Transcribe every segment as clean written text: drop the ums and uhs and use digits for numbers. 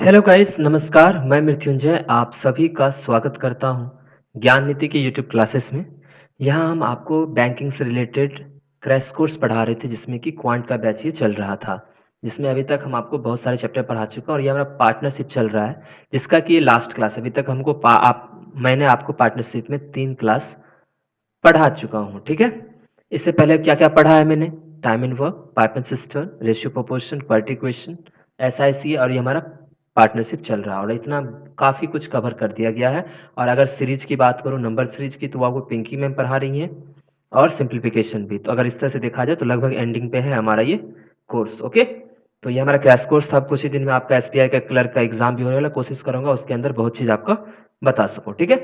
Hello guys, नमस्कार। मैं मृत्युंजय आप सभी का स्वागत करता हूं ज्ञान नीति की यूट्यूब क्लासेस में। यहां हम आपको बैंकिंग से रिलेटेड क्रैश कोर्स पढ़ा रहे थे, जिसमें कि क्वांट का बैच ये चल रहा था, जिसमें अभी तक हम आपको बहुत सारे चैप्टर पढ़ा चुका और ये हमारा पार्टनरशिप चल रहा है, जिसका कि ये लास्ट क्लास है। अभी तक मैंने आपको पार्टनरशिप में 3 क्लास पढ़ा चुका हूँ, ठीक है। इससे पहले क्या क्या पढ़ा है मैंने? Time and work, pipe and system, ratio proportion, quality equation, SIC, और ये हमारा पार्टनरशिप चल रहा है और इतना काफ़ी कुछ कवर कर दिया गया है। और अगर सीरीज की बात करूँ, नंबर सीरीज की, तो वो आपको पिंकी मैम पढ़ा रही हैं और सिंप्लीफिकेशन भी। तो अगर इस तरह से देखा जाए तो लगभग एंडिंग पे है हमारा ये कोर्स। ओके, तो ये हमारा क्रैश कोर्स था। कुछ ही दिन में आपका एसबीआई का क्लर्क का एग्जाम भी होने वाला, कोशिश करूंगा उसके अंदर बहुत चीज़ आपको बता सकूँ, ठीक है।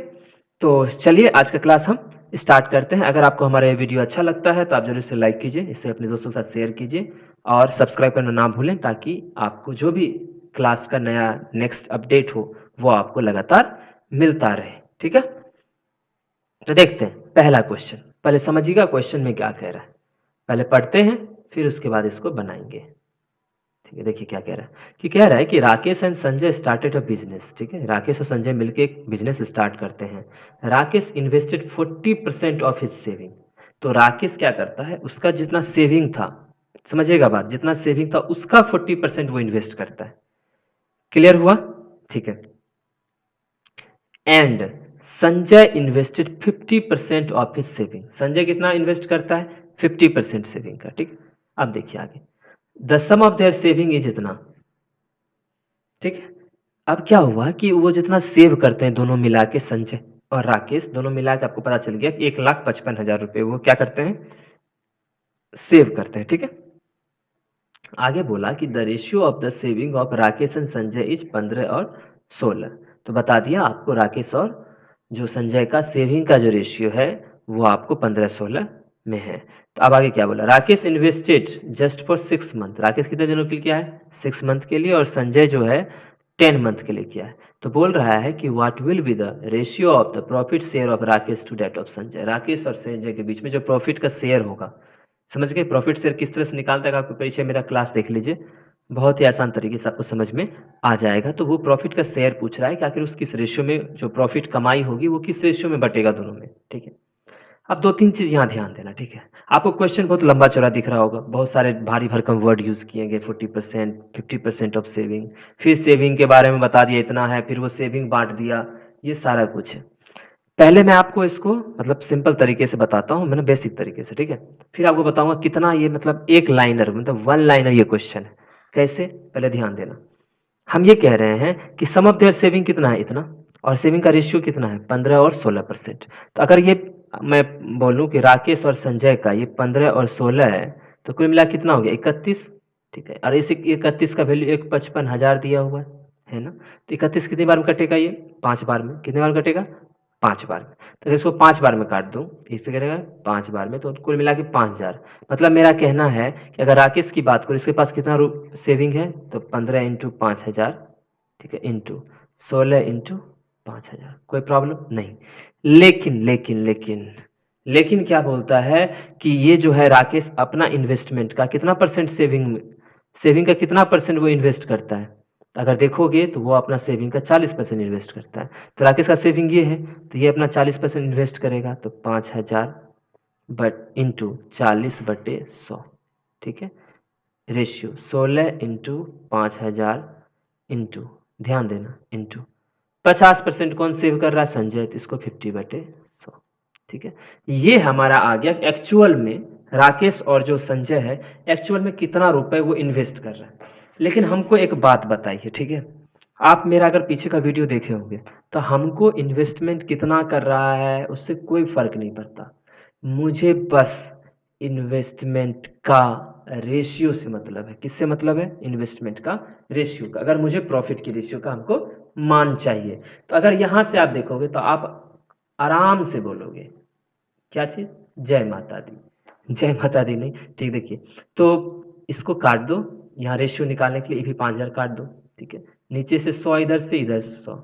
तो चलिए आज का क्लास हम स्टार्ट करते हैं। अगर आपको हमारा ये वीडियो अच्छा लगता है तो आप जरूर इसे लाइक कीजिए, इसे अपने दोस्तों के साथ शेयर कीजिए और सब्सक्राइब करना ना भूलें, ताकि आपको जो भी क्लास का नया नेक्स्ट अपडेट हो वो आपको लगातार मिलता रहे, ठीक है। तो देखते हैं पहला क्वेश्चन। पहले समझिएगा क्वेश्चन में क्या कह रहा है, पहले पढ़ते हैं फिर उसके बाद इसको बनाएंगे, ठीक है। देखिए क्या कह रहा है, कि कह रहा है कि Rakesh and Sanjay started a business, ठीक है। राकेश और संजय मिलकर एक बिजनेस स्टार्ट करते हैं। Rakesh invested 40% of his saving. तो राकेश क्या करता है, उसका जितना सेविंग था, समझिएगा बात, जितना सेविंग था उसका 40% वो इन्वेस्ट करता है। क्लियर हुआ? ठीक है। And Sanjay invested 50% of his saving. Sanjay कितना इन्वेस्ट करता है? 50% सेविंग का, ठीक। अब देखिए आगे, the sum of their saving is इतना, ठीक है। अब क्या हुआ कि वो जितना सेव करते हैं दोनों मिला के, संजय और राकेश दोनों मिला के, आपको पता चल गया कि 1,55,000 रुपये वो क्या करते हैं, सेव करते हैं, ठीक है। आगे बोला कि the ratio of the saving of Rakesh and Sanjay is 15 और 16। तो बता दिया आपको राकेश और जो संजय का सेविंग का जो रेशियो है वो आपको 15-16 में है। तो अब आगे क्या बोला, Rakesh invested just for 6 month. Rakesh कितने दिनों के लिए किया है? 6 मंथ के लिए। और संजय जो है 10 मंथ के लिए किया है। तो बोल रहा है कि what will be the ratio of the profit share of Rakesh to that of Sanjay. Rakesh और संजय के बीच में जो प्रॉफिट का शेयर होगा, समझ गए? प्रॉफिट शेयर किस तरह से निकालता है, आपको पीछे मेरा क्लास देख लीजिए, बहुत ही आसान तरीके से आपको समझ में आ जाएगा। तो वो प्रॉफिट का शेयर पूछ रहा है कि आखिर उस किस रेशियो में जो प्रॉफिट कमाई होगी वो किस रेशियो में बटेगा दोनों में, ठीक है। अब 2-3 चीज यहाँ ध्यान देना, ठीक है। आपको क्वेश्चन बहुत लंबा चौड़ा दिख रहा होगा, बहुत सारे भारी भरकम वर्ड यूज किए गए, 40%, 50% ऑफ सेविंग, फिर सेविंग के बारे में बता दिया इतना है, फिर वो सेविंग बांट दिया, ये सारा कुछ है। पहले मैं आपको इसको मतलब सिंपल तरीके से बताता हूँ, मैंने बेसिक तरीके से, ठीक है। फिर आपको बताऊंगा कितना ये मतलब एक लाइनर, मतलब वन लाइनर ये क्वेश्चन है। कैसे, पहले ध्यान देना। हम ये कह रहे हैं कि सम ऑफ देयर सेविंग कितना है, इतना, और सेविंग का रेशियो कितना है, 15 और 16%। तो अगर ये मैं बोलूं कि राकेश और संजय का ये 15 और 16 है, तो कुल मिला कितना हो गया, 31, ठीक है। और इस 31 का वैल्यू 1,55,000 दिया हुआ है ना। तो 31 कितनी बार में कटेगा, ये 5 बार में। कितने बार में कटेगा? 5 बार में। तो अगर इसको 5 बार में काट दूं, इससे करेगा 5 बार में, तो कुल मिला के 5,000। मतलब मेरा कहना है कि अगर राकेश की बात करूं, इसके पास कितना सेविंग है, तो 15 इंटू 5,000, ठीक है, इंटू 16 इंटू 5,000। कोई प्रॉब्लम नहीं। लेकिन क्या बोलता है कि ये जो है राकेश अपना इन्वेस्टमेंट का कितना परसेंट सेविंग का कितना परसेंट वो इन्वेस्ट करता है। तो अगर देखोगे तो वो अपना सेविंग का 40% इन्वेस्ट करता है। तो राकेश का सेविंग ये है, तो ये अपना 40% इन्वेस्ट करेगा, तो 5,000 बट इंटू 40/100, ठीक है। रेशियो 16 इंटू 5,000 इंटू, ध्यान देना, इंटू 50% कौन सेव कर रहा है, संजय, तो इसको 50/100, ठीक है। ये हमारा आ गया एक्चुअल में राकेश और जो संजय है एक्चुअल में कितना रुपए वो इन्वेस्ट कर रहा है। लेकिन हमको एक बात बताइए, ठीक है। आप मेरा अगर पीछे का वीडियो देखे होंगे तो हमको इन्वेस्टमेंट कितना कर रहा है उससे कोई फर्क नहीं पड़ता। मुझे बस इन्वेस्टमेंट का रेशियो से मतलब है। किससे मतलब है? इन्वेस्टमेंट का रेशियो का। अगर मुझे प्रॉफिट की रेशियो का हमको मान चाहिए, तो अगर यहां से आप देखोगे तो आप आराम से बोलोगे क्या चीज, जय माता दी। जय माता दी नहीं, ठीक। देखिए, तो इसको काट दो, यहाँ रेशियो निकालने के लिए ये भी 5,000 काट दो, ठीक है। नीचे से 100, इधर से इधर से 100,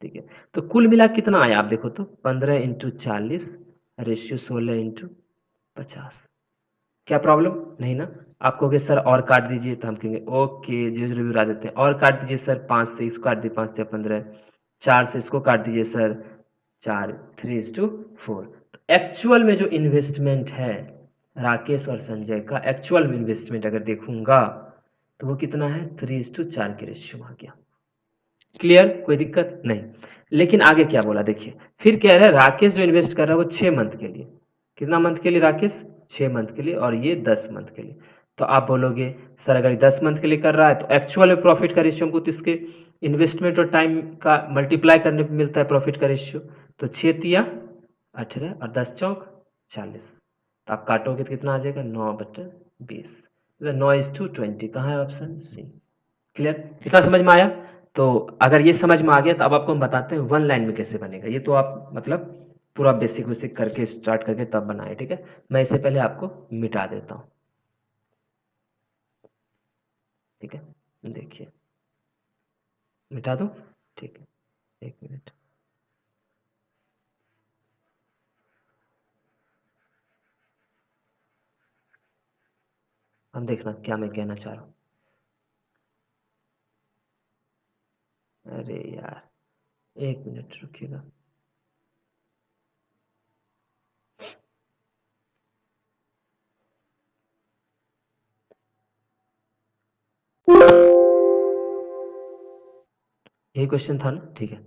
ठीक है। तो कुल मिला कितना आया आप देखो तो, 15 इंटू 40 रेशियो 16 इंटू 50, क्या प्रॉब्लम नहीं ना? आप कहोगे सर और काट दीजिए, तो हम कहेंगे ओके, जीरो जीरो भी उड़ा देते हैं। और काट दीजिए सर 5 से, इसको काट दीजिए 5 से 15, 4 से इसको काट दीजिए सर 4, 3:4। एक्चुअल में जो इन्वेस्टमेंट है राकेश और संजय का, एक्चुअल इन्वेस्टमेंट अगर देखूंगा तो वो कितना है, 3:4 के रेशियो में आ गया। क्लियर, कोई दिक्कत नहीं। लेकिन आगे क्या बोला देखिए, फिर कह रहा है राकेश जो इन्वेस्ट कर रहा है वो 6 मंथ के लिए। कितना मंथ के लिए राकेश? 6 मंथ के लिए, और ये 10 मंथ के लिए। तो आप बोलोगे सर अगर 10 मंथ के लिए कर रहा है तो एक्चुअल में प्रॉफिट का रेशियो हमको इसके इन्वेस्टमेंट और टाइम का मल्टीप्लाई करने पर मिलता है प्रॉफिट का रेशियो। तो 6 तिया 18 और 10 चौक 40। तो आप काटोगे तो कितना आ जाएगा, 9/20। 9:20। कहाँ है ऑप्शन सी? क्लियर, कितना समझ में आया? तो अगर ये समझ में आ गया तो अब आपको हम बताते हैं वन लाइन में कैसे बनेगा। ये तो आप मतलब पूरा बेसिक बेसिक करके स्टार्ट करके तब बनाए, ठीक है। मैं इससे पहले आपको मिटा देता हूँ, ठीक है। देखिए मिटा दूँ, ठीक है, 1 मिनट। अब देखना क्या मैं कहना चाह रहा हूँ। अरे यार 1 मिनट रुकिएगा। यही क्वेश्चन था ना, ठीक है।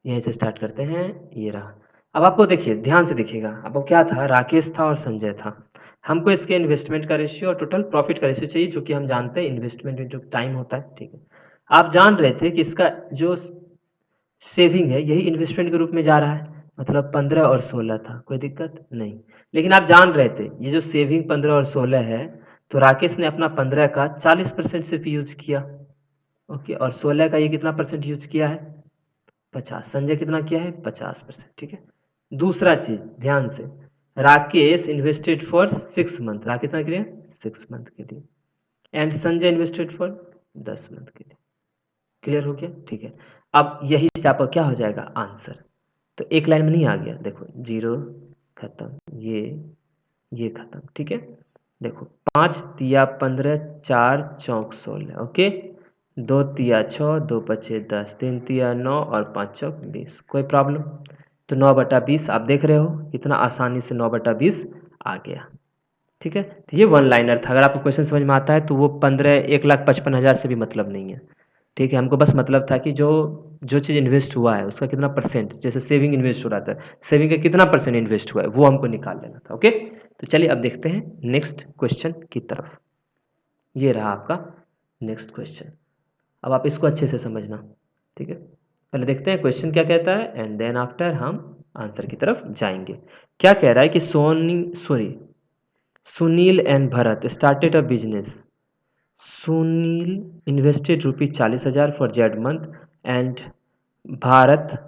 यहीं से स्टार्ट करते हैं। ये रहा। अब आपको देखिए, ध्यान से देखिएगा। अब वो क्या था, राकेश था और संजय था। हमको इसके इन्वेस्टमेंट का रेशियो और टोटल प्रॉफिट का रेशियो चाहिए, जो कि हम जानते हैं इन्वेस्टमेंट इंटू टाइम होता है, ठीक है। आप जान रहे थे कि इसका जो सेविंग है यही इन्वेस्टमेंट के रूप में जा रहा है, मतलब 15 और 16 था, कोई दिक्कत नहीं। लेकिन आप जान रहे थे ये जो सेविंग 15 और 16 है, तो राकेश ने अपना 15 का 40% सिर्फ यूज किया, ओके, और 16 का ये कितना परसेंट यूज किया है, 50। संजय कितना किया है, 50%, ठीक है। दूसरा चीज ध्यान से, Rakesh invested for 6 month, Rakesh ने किया 6 मंथ के लिए, and Sanjay invested for 10 month के लिए। क्लियर हो गया, ठीक है। अब यही से आपका क्या हो जाएगा आंसर। तो एक लाइन में नहीं आ गया, देखो जीरो खत्म, ये खत्म, ठीक है। देखो 5 तिया 15, 4 चौक 16, ओके। 2 तिया 6, 2 पचे 10, 3 तिया 9 और 5 चौक 20। कोई प्रॉब्लम? तो 9/20 आप देख रहे हो कितना आसानी से 9/20 आ गया, ठीक है। तो ये वन लाइनर था। अगर आपको क्वेश्चन समझ में आता है तो वो 1,55,000 से भी मतलब नहीं है, ठीक है। हमको बस मतलब था कि जो जो चीज़ इन्वेस्ट हुआ है उसका कितना परसेंट, जैसे सेविंग इन्वेस्ट हो रहा था, सेविंग का कितना परसेंट इन्वेस्ट हुआ है वो हमको निकाल लेना था, ओके। तो चलिए अब देखते हैं नेक्स्ट क्वेश्चन की तरफ। ये रहा आपका नेक्स्ट क्वेश्चन। अब आप इसको अच्छे से समझना, ठीक है। पहले देखते हैं क्वेश्चन क्या कहता है, एंड देन आफ्टर हम आंसर की तरफ जाएंगे। क्या कह रहा है कि Sunil and Bharat started a business. Sunil invested ₹40,000 for Z month, and Bharat,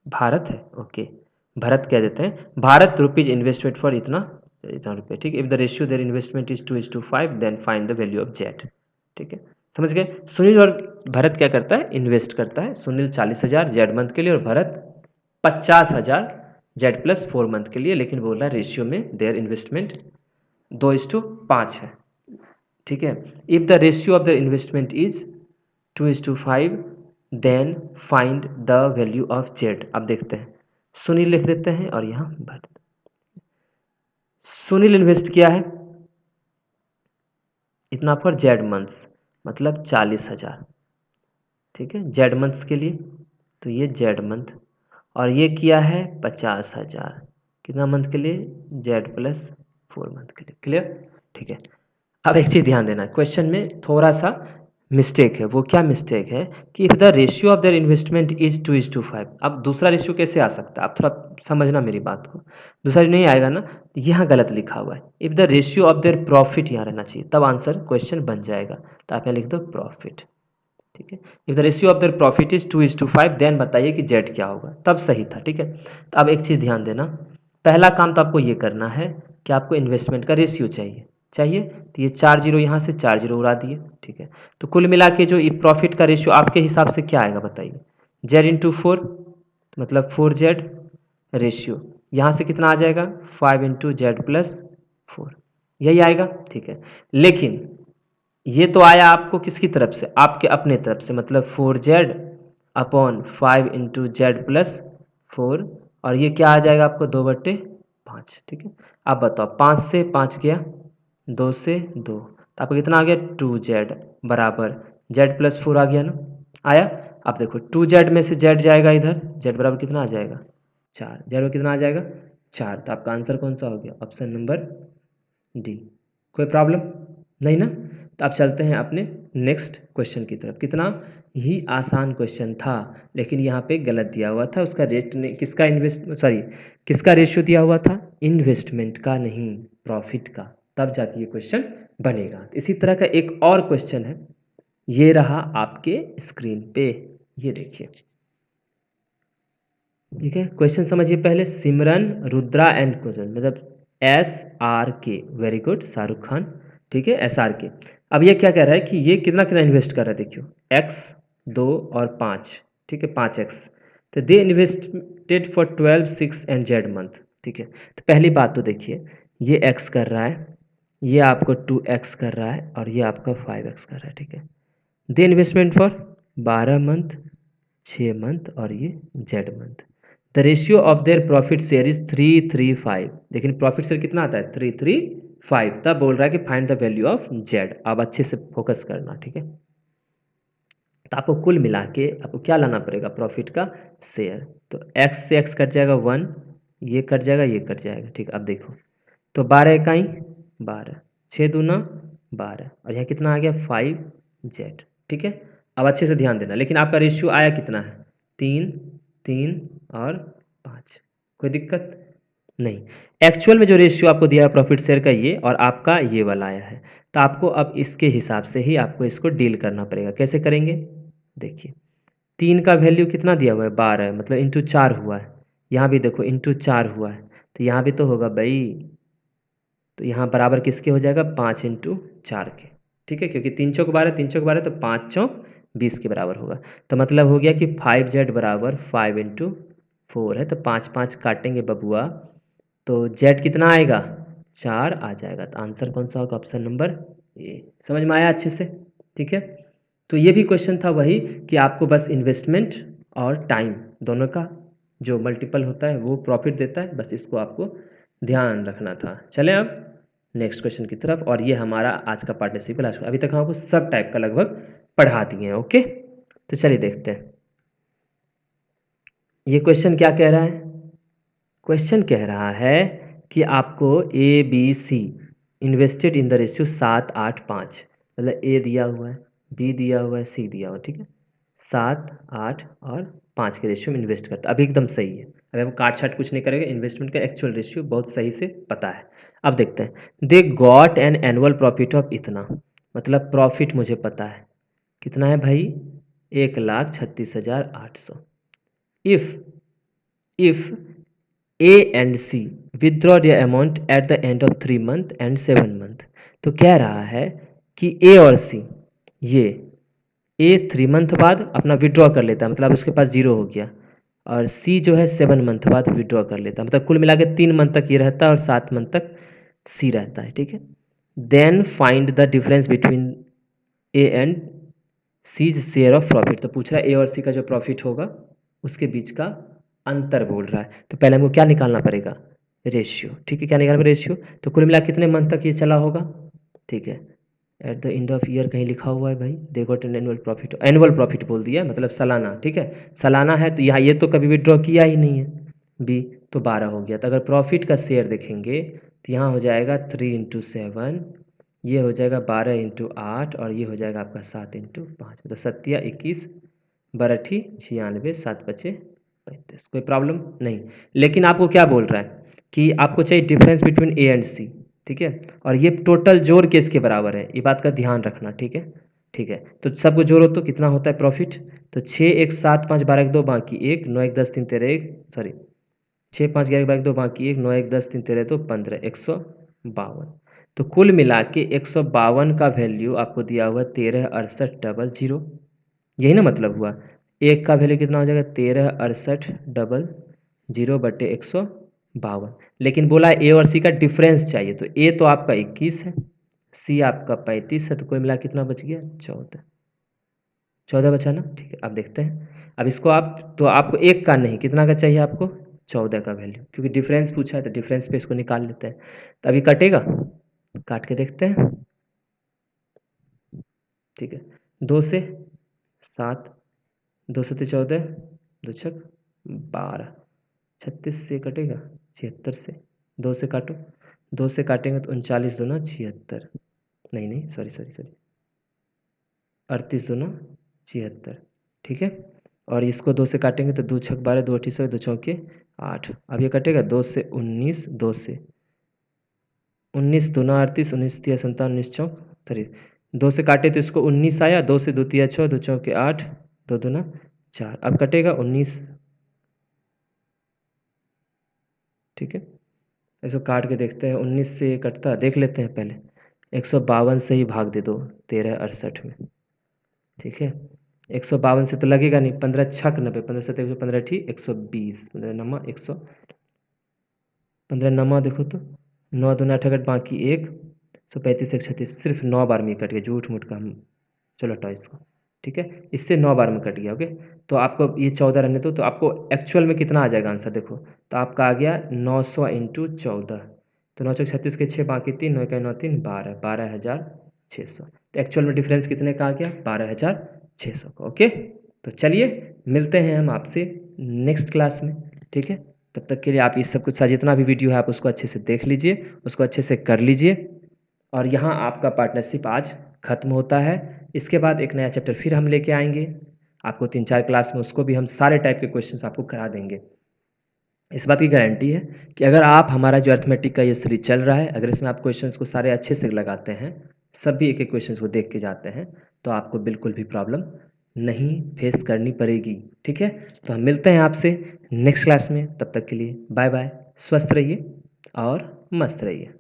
Bharat है ओके, भरत कह देते हैं, भारत रुपीज इन्वेस्टेड फॉर इतना इतना रुपये, ठीक है। If the ratio their investment is 2:5, then find the value of Z, ठीक है। समझ गए? सुनील और भरत क्या करता है, इन्वेस्ट करता है। सुनील 40,000 जेड मंथ के लिए और भरत 50,000 जेड प्लस 4 मंथ के लिए, लेकिन बोल रहा है रेशियो में देयर इन्वेस्टमेंट 2:5 है, ठीक है। If the ratio of the investment is 2:5, then find the value of Z. अब देखते हैं, सुनील लिख देते हैं और यहाँ भर, सुनील इन्वेस्ट किया है इतना फॉर जेड मंथ्स, मतलब 40,000, ठीक है, जेड मंथ्स के लिए। तो ये जेड मंथ, और ये किया है 50,000 कितना मंथ के लिए, जेड प्लस 4 मंथ के लिए। क्लियर, ठीक है। अब एक चीज़ ध्यान देना, क्वेश्चन में थोड़ा सा मिस्टेक है। वो क्या मिस्टेक है कि if the ratio of there investment is 2:5। अब दूसरा रेशियो कैसे आ सकता है, आप थोड़ा समझना मेरी बात को। दूसरा नहीं आएगा ना, यहाँ गलत लिखा हुआ है। If the ratio of their profit यहाँ रहना चाहिए, तब आंसर क्वेश्चन बन जाएगा। तो आप यहाँ लिख दो प्रॉफिट, ठीक है। If the ratio of their profit is 2:5, then बताइए कि जेड क्या होगा, तब सही था, ठीक है। तो अब एक चीज़ ध्यान देना, पहला काम तो आपको ये करना है कि आपको इन्वेस्टमेंट का रेशियो चाहिए, चाहिए। तो ये 4 जीरो यहाँ से 4 जीरो उड़ा दिए, ठीक है। तो कुल मिला के जो प्रॉफिट का रेशियो आपके हिसाब से क्या आएगा बताइए, जेड इंटू 4, मतलब 4Z रेशियो, यहाँ से कितना आ जाएगा 5 इंटू जेड प्लस 4, यही आएगा, ठीक है। लेकिन ये तो आया आपको किसकी तरफ से, आपके अपने तरफ से, मतलब 4z upon 5 into Z plus 4, और ये क्या आ जाएगा आपको 2/5, ठीक है। अब बताओ 5 से 5 गया, 2 से 2, तो आपको कितना आ गया 2z बराबर z प्लस 4 आ गया ना, आया। अब देखो 2z में से z जाएगा इधर, z बराबर कितना आ जाएगा 4, z में कितना आ जाएगा 4, तो आपका आंसर कौन सा हो गया, ऑप्शन नंबर डी। कोई प्रॉब्लम नहीं ना। तो अब चलते हैं अपने नेक्स्ट क्वेश्चन की तरफ। कितना ही आसान क्वेश्चन था, लेकिन यहाँ पे गलत दिया हुआ था, उसका रेट ने किसका किसका रेशियो दिया हुआ था, इन्वेस्टमेंट का नहीं, प्रॉफिट का, तब जाके ये क्वेश्चन बनेगा। इसी तरह का एक और क्वेश्चन है, ये रहा आपके स्क्रीन पे, ये देखिए, ठीक है। क्वेश्चन समझिए पहले, सिमरन रुद्रा एंड क्वेश्चन, मतलब SRK, very good Shahrukh Khan, ठीक है, SRK। अब ये क्या कह रहा है कि ये कितना कितना इन्वेस्ट कर रहा है, देखियो x 2 और 5, ठीक है, 5x, तो दे invested for 12 6 and Z month, ठीक है। तो पहली बात तो देखिए, ये x कर रहा है, ये आपको 2x कर रहा है, और ये आपका 5x कर रहा है, ठीक है। दे इन्वेस्टमेंट फॉर 12 मंथ, 6 मंथ, और ये Z month. The ratio of their profit share is 3:3:5, लेकिन प्रॉफिट शेयर कितना आता है 3:3:5, तब बोल रहा है कि find the value of Z. अब अच्छे से फोकस करना, ठीक है। तो आपको कुल मिला के आपको क्या लाना पड़ेगा, प्रॉफिट का शेयर। तो x से x कट जाएगा 1, ये कट जाएगा, ये कट जाएगा, ठीक। अब देखो, तो 12 इकाई 12, 6 दूना 12, और यहाँ कितना आ गया 5z, ठीक है। अब अच्छे से ध्यान देना, लेकिन आपका रेशियो आया कितना है 3 3 और 5, कोई दिक्कत नहीं। एक्चुअल में जो रेशियो आपको दिया है प्रॉफिट शेयर का ये, और आपका ये वाला आया है, तो आपको अब इसके हिसाब से ही आपको इसको डील करना पड़ेगा। कैसे करेंगे, देखिए 3 का वैल्यू कितना दिया हुआ है 12, मतलब इंटू 4 हुआ है, यहाँ भी देखो इंटू 4 हुआ है, तो यहाँ भी तो होगा भाई, तो यहाँ बराबर किसके हो जाएगा 5 इंटू 4 के, ठीक है, क्योंकि 3 चौक 12, 3 चौक 12, तो 5 चौक 20 के बराबर होगा। तो मतलब हो गया कि 5z बराबर 5 इंटू 4 है, तो 5 5 काटेंगे बबुआ, तो z कितना आएगा 4 आ जाएगा। तो आंसर कौन सा होगा, ऑप्शन नंबर ए। समझ में आया अच्छे से, ठीक है। तो ये भी क्वेश्चन था वही, कि आपको बस इन्वेस्टमेंट और टाइम दोनों का जो मल्टीपल होता है वो प्रॉफिट देता है, बस इसको आपको ध्यान रखना था। चलें अब नेक्स्ट क्वेश्चन की तरफ, और ये हमारा आज का पार्टिसिपल, आज अभी तक हम आपको सब टाइप का लगभग पढ़ा दिए हैं, ओके। तो चलिए देखते हैं ये क्वेश्चन क्या कह रहा है। क्वेश्चन कह रहा है कि आपको ABC invested in the ratio 7 8 5, मतलब A दिया हुआ है, B दिया हुआ है, C दिया हुआ है, ठीक है। 7 8 और 5 के रेशियो में इन्वेस्ट करता है, अभी एकदम सही है। अभी हम काट छाट कुछ नहीं करेंगे, इन्वेस्टमेंट का एक्चुअल रेशियो बहुत सही से पता है। अब देखते हैं, they got an annual profit of इतना, मतलब प्रॉफिट मुझे पता है कितना है भाई 1,36,800। If if A and C withdraw their amount at the end of 3 month and 7 month, तो कह रहा है कि A और C, ये A 3 मंथ बाद अपना विड्रॉ कर लेता है, मतलब उसके पास 0 हो गया, और C जो है 7 मंथ बाद विड्रॉ कर लेता है, मतलब कुल मिला के 3 मंथ तक ये रहता है और 7 मंथ तक C रहता है, ठीक है। Then find the difference between A and C's share of profit, तो पूछ रहा है ए और सी का जो प्रॉफिट होगा उसके बीच का अंतर बोल रहा है। तो पहले हमको क्या निकालना पड़ेगा, रेशियो, ठीक है। क्या निकालना पड़ेगा, रेशियो। तो कुल मिला कितने मंथ तक ये चला होगा, ठीक है। At the end of year कहीं लिखा हुआ है भाई, देखो एनुअल प्रॉफिट बोल दिया, मतलब सालाना, ठीक है। सालाना है तो यहाँ ये तो कभी विड्रॉ किया ही नहीं है, बी, तो 12 हो गया। तो अगर प्रॉफिट का शेयर देखेंगे तो यहाँ हो जाएगा 3 इंटू 7, ये हो जाएगा 12 इंटू 8, और ये हो जाएगा आपका 7 इंटू 5, मतलब 7 21 बरठी 96, 7 बचे 35, कोई प्रॉब्लम नहीं। लेकिन आपको क्या बोल रहा है कि आपको चाहिए डिफरेंस बिटवीन ए एंड सी, ठीक है, और ये टोटल जोड़ के इसके बराबर है, ये बात का ध्यान रखना, ठीक है, ठीक है। तो सबको जोड़ो तो कितना होता है प्रॉफिट, तो 6 1 7 5 12 1 2 बाकी 1 9 1 10 3 13 1, सॉरी 6 5 11 12 2 बाकी 1 9 1 10 3 13 2 15, 152। तो कुल मिला के 152 का वैल्यू आपको दिया हुआ 136800, यही ना मतलब हुआ। एक का वैल्यू कितना हो जाएगा 136800 बटे 152, 52, लेकिन बोला ए और सी का डिफरेंस चाहिए, तो ए तो आपका 21 है, सी आपका 35 है, तो कोई मिला कितना बच गया 14। 14 बचा ना, ठीक है। अब देखते हैं, अब इसको आप, तो आपको एक का नहीं, कितना का चाहिए आपको, 14 का वैल्यू, क्योंकि डिफरेंस पूछा है तो डिफरेंस पे इसको निकाल लेते हैं। तो अभी कटेगा, काट के देखते हैं, ठीक है। 2 से 7, 2 से 14, 2 छक 12, 36 से कटेगा, 76 से 2 से काटो, 2 से काटेंगे तो 39 दूना 76, नहीं नहीं सॉरी सॉरी सॉरी, 38 दूना 76, ठीक है। और इसको 2 से काटेंगे तो 2 छक 12, 2 अठी 100, 2 चौके 8। अब ये कटेगा 2 से 19, 2 से 19 दूना 38, 19 तिया 57, 19 चौक 30, 2 से काटे तो इसको 19 आया, 2 से 2 तिया 6, 2 चौके 8, 2 दूना 4। अब कटेगा 19, ठीक है। इसको काट के देखते हैं, 19 से ये कटता है, देख लेते हैं पहले। 152 से ही भाग दे दो 1368 में, ठीक है। 152 से तो लगेगा नहीं, 15 छक 90, 15 सत्तर 115 ठीक 120, 15 नमा 100, 15 नमा देखो तो 9 दूना 68, बाकी 1, 135 एक 36, सिर्फ 9 बार में ही कट गया, झूठ मूठ का हम, चलो हटाओ इसको, ठीक है। इससे 9 बार में कट गया, ओके। तो आपको ये 14 रहने दो, तो आपको एक्चुअल में कितना आ जाएगा आंसर देखो, तो आपका आ गया 900 इंटू 14, तो 9 चौक 36 के 6, बाकी 3, 9 का 9 3, 12, 12,600। तो एक्चुअल में डिफरेंस कितने का आ गया, 12,600 का, ओके। तो चलिए मिलते हैं हम आपसे नेक्स्ट क्लास में, ठीक है। तब तक के लिए आप इस सब कुछ जितना भी वीडियो है आप उसको अच्छे से देख लीजिए, उसको अच्छे से कर लीजिए। और यहाँ आपका पार्टनरशिप आज ख़त्म होता है। इसके बाद एक नया चैप्टर फिर हम लेके आएंगे आपको 3-4 क्लास में, उसको भी हम सारे टाइप के क्वेश्चंस आपको करा देंगे। इस बात की गारंटी है कि अगर आप हमारा जो अर्थमेटिक का ये सीरीज चल रहा है, अगर इसमें आप क्वेश्चंस को सारे अच्छे से लगाते हैं, सभी एक एक क्वेश्चंस को देख के जाते हैं, तो आपको बिल्कुल भी प्रॉब्लम नहीं फेस करनी पड़ेगी, ठीक है। तो हम मिलते हैं आपसे नेक्स्ट क्लास में, तब तक के लिए बाय बाय, स्वस्थ रहिए और मस्त रहिए।